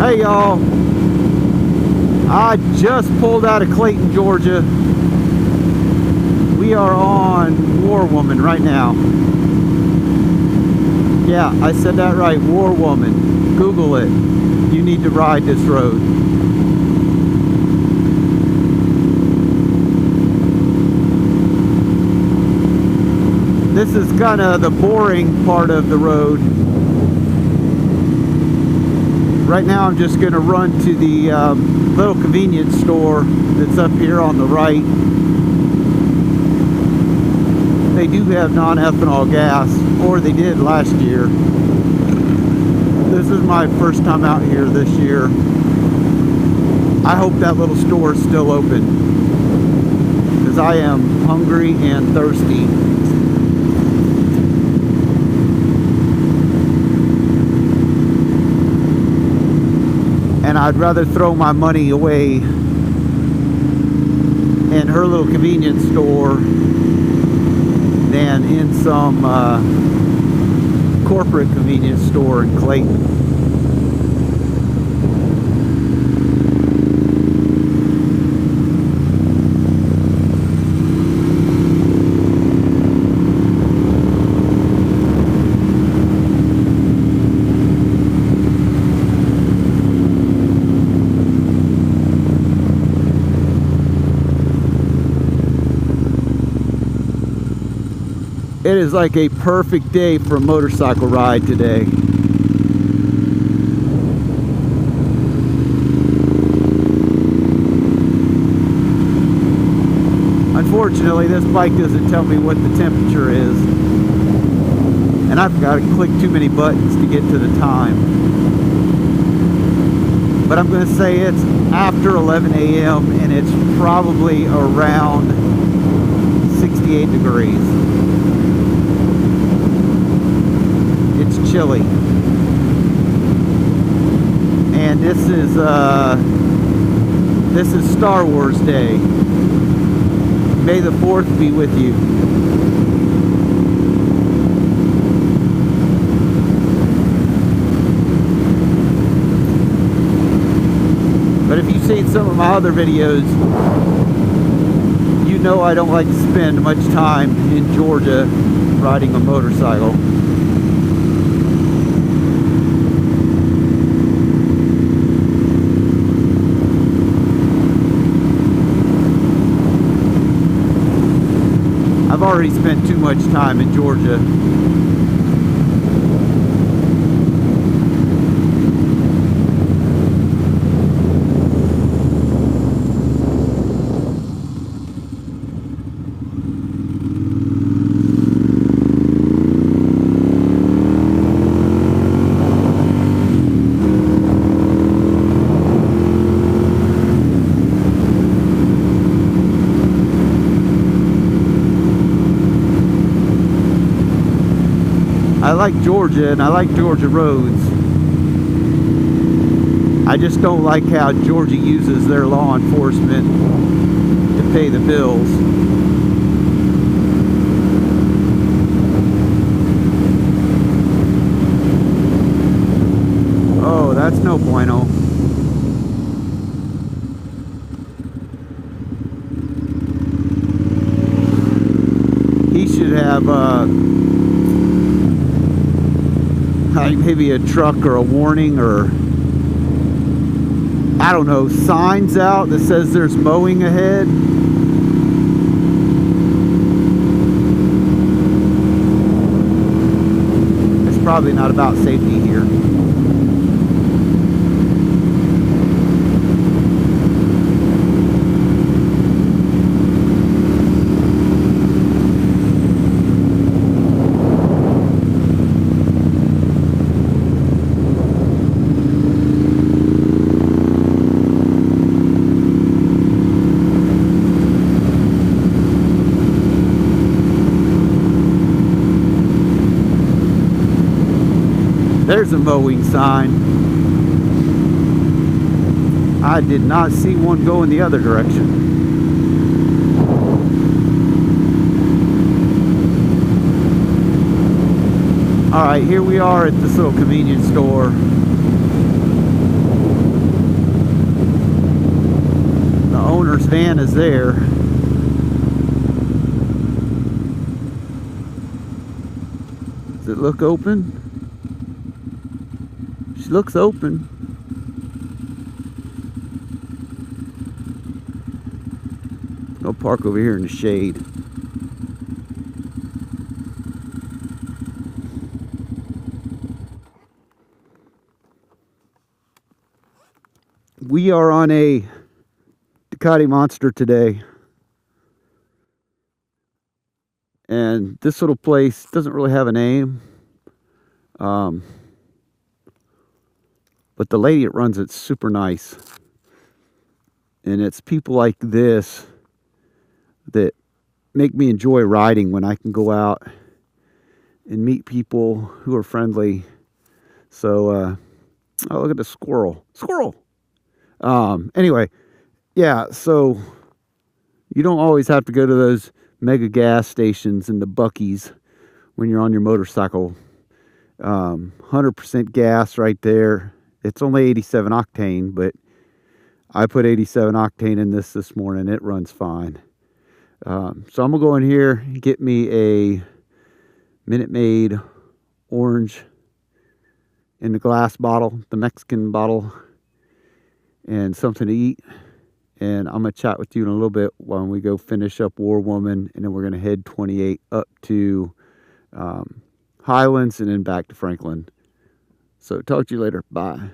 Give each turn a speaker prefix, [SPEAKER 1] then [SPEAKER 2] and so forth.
[SPEAKER 1] Hey y'all, I just pulled out of Clayton, Georgia. We are on Warwoman right now. Yeah, I said that right, Warwoman. Google it. You need to ride this road. This is kind of the boring part of the road. Right now I'm just going to run to the little convenience store that's up here on the right. They do have non-ethanol gas, or they did last year. This is my first time out here this year. I hope that little store is still open, because I am hungry and thirsty. And I'd rather throw my money away in her little convenience store than in some corporate convenience store in Clayton. It is like a perfect day for a motorcycle ride today. Unfortunately, this bike doesn't tell me what the temperature is. And I've got to click too many buttons to get to the time. But I'm going to say it's after 11 a.m. and it's probably around 68 degrees. It's chilly, and this is Star Wars Day. May the 4th be with you. But if you've seen some of my other videos, you know I don't like to spend much time in Georgia riding a motorcycle. I've already spent too much time in Georgia. I like Georgia and I like Georgia roads. I just don't like how Georgia uses their law enforcement to pay the bills. Oh, that's no bueno. He should have maybe a truck or a warning, or I don't know, signs out that says there's mowing ahead. It's probably not about safety here. There's a mowing sign. I did not see one go in the other direction. Alright, here we are at this little convenience store. van is there. Does it look open? She looks open. I'll park over here in the shade. We are on a Ducati Monster today. And this little place doesn't really have a name. But the lady that runs it's super nice. And it's people like this that make me enjoy riding when I can go out and meet people who are friendly. So, oh, look at the squirrel. Squirrel! Anyway, yeah, so you don't always have to go to those mega gas stations and the Buc-ee's when you're on your motorcycle. 100% gas right there. It's only 87 octane, but I put 87 octane in this morning. It runs fine. So I'm going to go in here and get me a Minute Maid orange in the glass bottle, the Mexican bottle, and something to eat. And I'm going to chat with you in a little bit when we go finish up Warwoman, and then we're going to head 28 up to Highlands and then back to Franklin. So talk to you later. Bye.